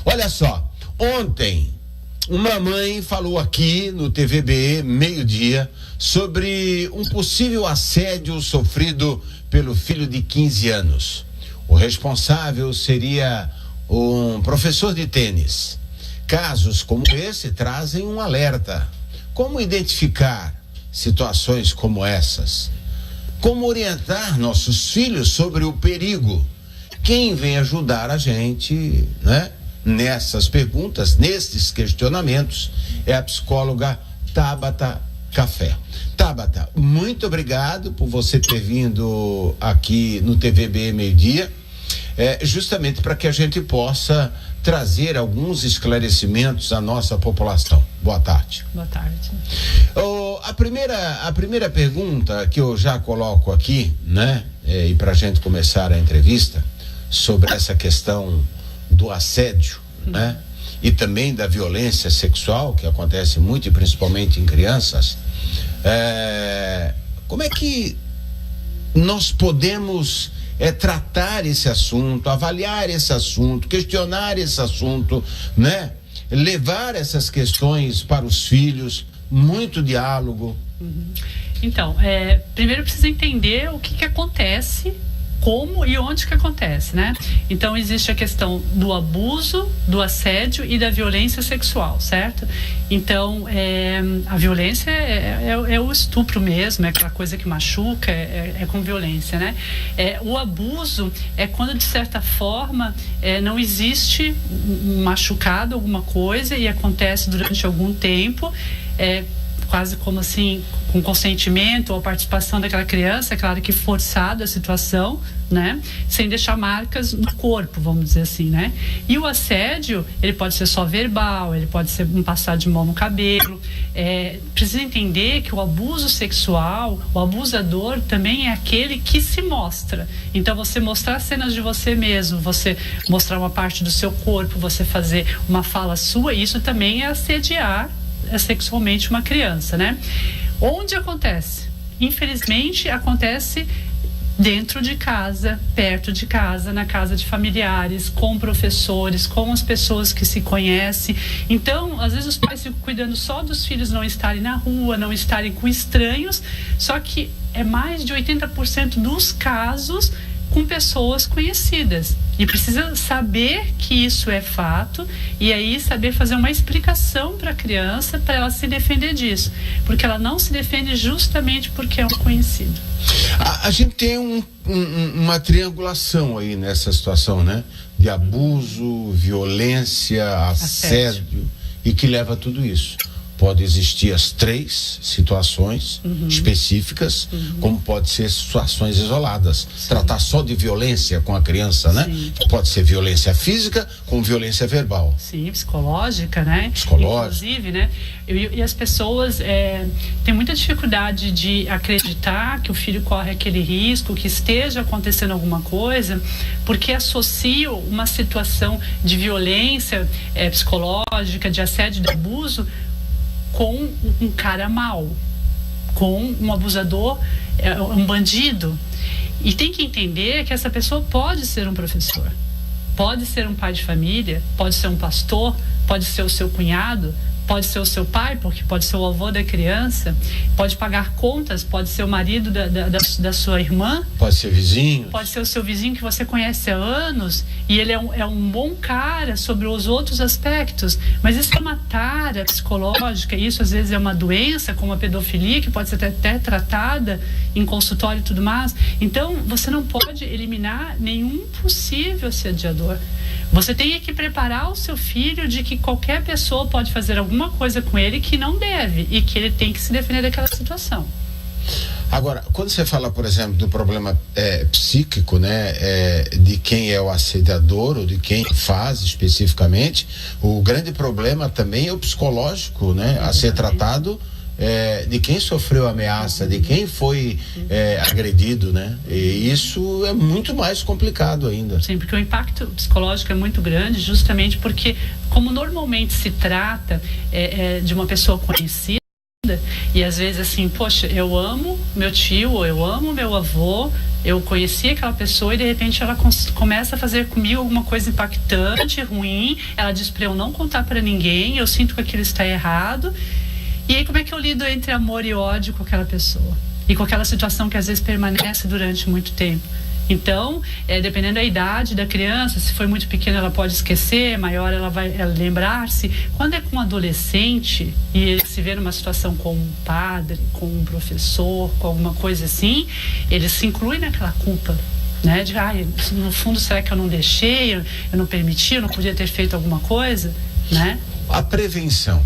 Olha só, ontem uma mãe falou aqui no TVB, meio-dia, sobre um possível assédio sofrido pelo filho de 15 anos. O responsável seria um professor de tênis. Casos como esse trazem um alerta. Como identificar situações como essas? Como orientar nossos filhos sobre o perigo? Quem vem ajudar a gente, né, nessas perguntas, nesses questionamentos, é a psicóloga Tabata Café. Tabata, muito obrigado por você ter vindo aqui no TVB Meio-Dia, justamente para que a gente possa trazer alguns esclarecimentos à nossa população. Boa tarde. Boa tarde. A primeira pergunta que eu já coloco aqui, né, e para a gente começar a entrevista, sobre essa questão do assédio, né, e também da violência sexual, que acontece muito e principalmente em crianças, como é que nós podemos tratar esse assunto, avaliar esse assunto, questionar esse assunto, né? Levar essas questões para os filhos, muito diálogo. Então, primeiro precisa entender o que acontece, como e onde que acontece, né? Então, existe a questão do abuso, do assédio e da violência sexual, certo? Então, a violência é o estupro mesmo, é aquela coisa que machuca, é com violência, né? O abuso é quando, de certa forma, não existe um machucado, alguma coisa, e acontece durante algum tempo, quase como assim, com consentimento ou participação daquela criança, é claro que forçado a situação, né? Sem deixar marcas no corpo, vamos dizer assim, né? E o assédio, ele pode ser só verbal, ele pode ser um passar de mão no cabelo. Precisa entender que o abuso sexual, o abusador também é aquele que se mostra. Então, você mostrar cenas de você mesmo, você mostrar uma parte do seu corpo, você fazer uma fala sua, isso também é assediar sexualmente uma criança, né? Onde acontece? Infelizmente, acontece dentro de casa, perto de casa, na casa de familiares, com professores, com as pessoas que se conhecem. Então, às vezes os pais ficam cuidando só dos filhos não estarem na rua, não estarem com estranhos, só que é mais de 80% dos casos com pessoas conhecidas. E precisa saber que isso é fato e aí saber fazer uma explicação para a criança, para ela se defender disso. Porque ela não se defende justamente porque é um conhecido. A gente tem uma triangulação aí nessa situação, né? De abuso, violência, assédio, e que leva a tudo isso. Pode existir as três situações específicas, como pode ser situações isoladas. Sim. Tratar só de violência com a criança, né? Sim. Pode ser violência física com violência verbal. Sim, psicológica, né? Psicológica. Inclusive, né? E as pessoas têm muita dificuldade de acreditar que o filho corre aquele risco, que esteja acontecendo alguma coisa, porque associam uma situação de violência psicológica, de assédio, de abuso, com um cara mau, com um abusador, um bandido. E tem que entender que essa pessoa pode ser um professor, pode ser um pai de família, pode ser um pastor, pode ser o seu cunhado, pode ser o seu pai, porque pode ser o avô da criança, pode pagar contas, pode ser o marido da sua irmã, pode ser vizinho, pode ser o seu vizinho que você conhece há anos e ele é um bom cara sobre os outros aspectos, mas isso é uma tara psicológica, isso às vezes é uma doença como a pedofilia, que pode ser até tratada em consultório e tudo mais. Então você não pode eliminar nenhum possível assediador. Você tem que preparar o seu filho de que qualquer pessoa pode fazer alguma coisa com ele que não deve e que ele tem que se defender daquela situação. Agora, quando você fala, por exemplo, do problema psíquico, né, de quem é o assediador ou de quem faz especificamente, o grande problema também é o psicológico, né, a ser tratado de quem sofreu ameaça, de quem foi agredido, né? E isso é muito mais complicado ainda. Sim, porque o impacto psicológico é muito grande, justamente porque, como normalmente se trata de uma pessoa conhecida, E às vezes assim, poxa, eu amo meu tio, ou eu amo meu avô, eu conheci aquela pessoa e de repente ela começa a fazer comigo alguma coisa impactante, ruim, ela diz para eu não contar para ninguém, eu sinto que aquilo está errado. E aí como é que eu lido entre amor e ódio com aquela pessoa? E com aquela situação que às vezes permanece durante muito tempo? Então, dependendo da idade da criança, se foi muito pequena ela pode esquecer, maior ela vai lembrar-se. Quando é com um adolescente e ele se vê numa situação com um padre, com um professor, com alguma coisa assim, ele se inclui naquela culpa, né? De, no fundo, será que eu não deixei, eu não permiti, eu não podia ter feito alguma coisa, né? A prevenção.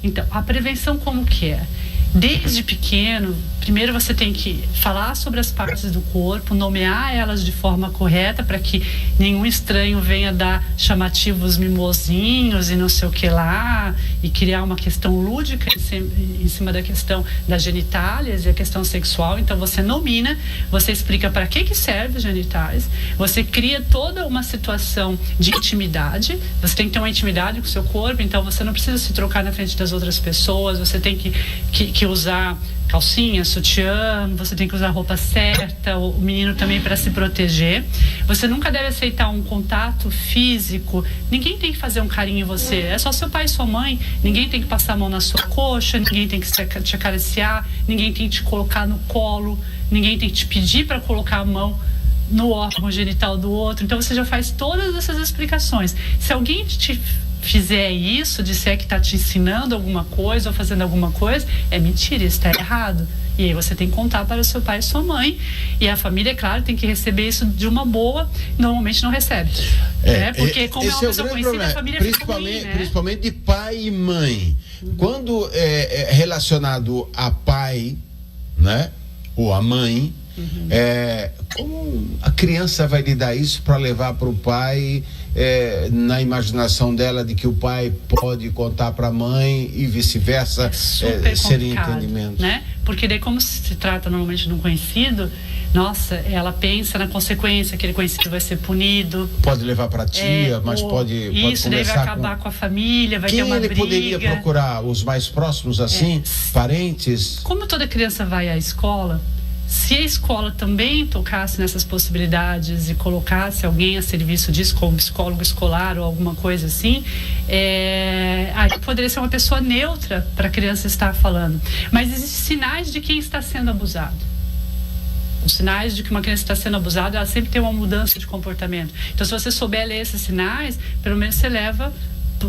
Então, a prevenção como que é? Desde pequeno, primeiro você tem que falar sobre as partes do corpo, nomear elas de forma correta para que nenhum estranho venha dar chamativos mimosinhos e não sei o que lá e criar uma questão lúdica em cima da questão das genitálias e a questão sexual. Então você nomina, você explica para que serve os genitais, você cria toda uma situação de intimidade, você tem que ter uma intimidade com o seu corpo, então você não precisa se trocar na frente das outras pessoas, você tem que usar calcinha, sutiã, você tem que usar a roupa certa, o menino também para se proteger. Você nunca deve aceitar um contato físico, ninguém tem que fazer um carinho em você, é só seu pai e sua mãe, ninguém tem que passar a mão na sua coxa, ninguém tem que te acariciar, ninguém tem que te colocar no colo, ninguém tem que te pedir para colocar a mão no órgão genital do outro. Então você já faz todas essas explicações. Se alguém te fizer isso, disser que está te ensinando alguma coisa ou fazendo alguma coisa, é mentira, isso está errado. E aí você tem que contar para o seu pai e sua mãe. E a família, claro, tem que receber isso de uma boa, normalmente não recebe. Né? Porque como é uma pessoa conhecida, a família fica ruim, né? Principalmente de pai e mãe. Quando é relacionado a pai, né, ou a mãe, como a criança vai lidar isso para levar para o pai, na imaginação dela de que o pai pode contar para a mãe e vice-versa, serem entendimentos, né? Porque daí, como se trata normalmente de um conhecido, nossa, ela pensa na consequência, aquele conhecido vai ser punido. Pode levar para a tia, mas pode isso, daí vai acabar com a família, vai ter uma briga. Quem ele poderia procurar? Os mais próximos, assim? Parentes? Como toda criança vai à escola, se a escola também tocasse nessas possibilidades e colocasse alguém a serviço disso, como psicólogo escolar ou alguma coisa assim, aí poderia ser uma pessoa neutra para a criança estar falando. Mas existem sinais de quem está sendo abusado. Os sinais de que uma criança está sendo abusada, ela sempre tem uma mudança de comportamento. Então, se você souber ler esses sinais, pelo menos você leva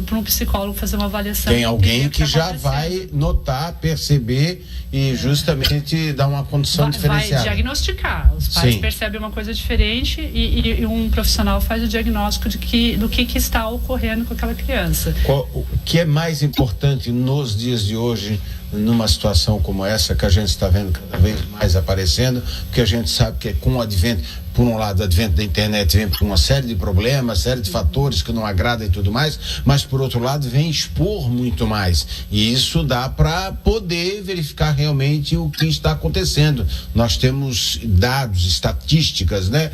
para um psicólogo fazer uma avaliação. Tem alguém que já vai notar, perceber e justamente dar uma condição diferenciada. Vai diagnosticar. Os pais percebem uma coisa diferente e um profissional faz o diagnóstico do que está ocorrendo com aquela criança. O que é mais importante nos dias de hoje, numa situação como essa, que a gente está vendo cada vez mais aparecendo, porque a gente sabe que com o advento, por um lado, o advento da internet vem por uma série de problemas, série de fatores que não agradam e tudo mais, mas por outro lado vem expor muito mais, e isso dá para poder verificar realmente o que está acontecendo. Nós temos dados, estatísticas, né?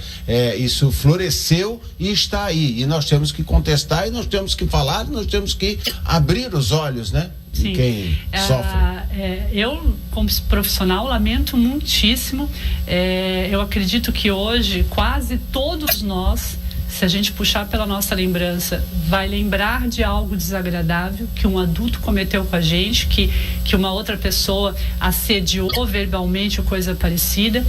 Isso floresceu e está aí, e nós temos que contestar, e nós temos que falar, e nós temos que abrir os olhos, né? Sim. Quem sofre. Eu, como profissional, lamento muitíssimo. Eu acredito que hoje quase todos nós, se a gente puxar pela nossa lembrança, vai lembrar de algo desagradável que um adulto cometeu com a gente, que uma outra pessoa assediou verbalmente ou coisa parecida.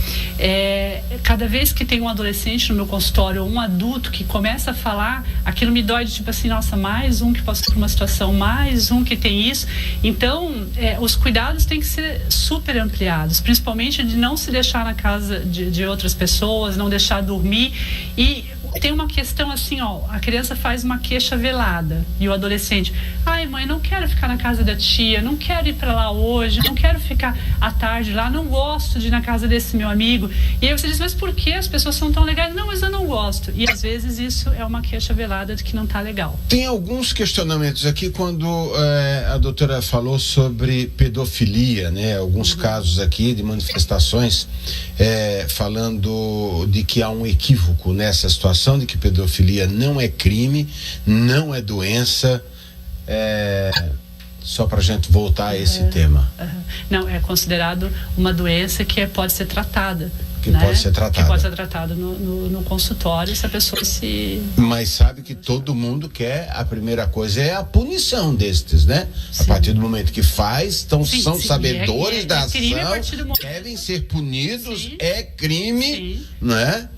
Cada vez que tem um adolescente no meu consultório ou um adulto que começa a falar, aquilo me dói de tipo assim, nossa, mais um que passou por uma situação, mais um que tem isso. Então, os cuidados têm que ser super ampliados, principalmente de não se deixar na casa de outras pessoas, não deixar dormir. E tem uma questão assim, a criança faz uma queixa velada e o adolescente, ai mãe, não quero ficar na casa da tia, não quero ir para lá hoje, não quero ficar à tarde lá, não gosto de ir na casa desse meu amigo. E aí você diz, mas por que as pessoas são tão legais? Não, mas eu não gosto. E às vezes isso é uma queixa velada de que não tá legal. Tem alguns questionamentos aqui quando a doutora falou sobre pedofilia, né? Alguns casos aqui de manifestações falando de que há um equívoco nessa situação, de que pedofilia não é crime, não é doença. Só para a gente voltar a esse tema. Não, é considerado uma doença que pode ser tratada. Que pode ser tratada. Que pode ser tratada no consultório, se a pessoa se... Mas sabe que todo mundo quer, a primeira coisa é a punição destes, né? Sim. A partir do momento que faz, são sabedores da ação, crime devem ser punidos, Sim. É crime, Sim. né?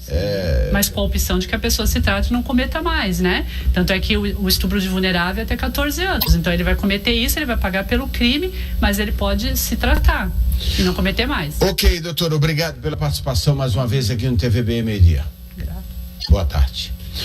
Mas com a opção de que a pessoa se trate e não cometa mais, né? Tanto é que o estupro de vulnerável é até 14 anos. Então ele vai cometer isso, ele vai pagar pelo crime, mas ele pode se tratar e não cometer mais. Ok, doutor, obrigado pela participação mais uma vez aqui no TVB Meio Dia. Boa tarde.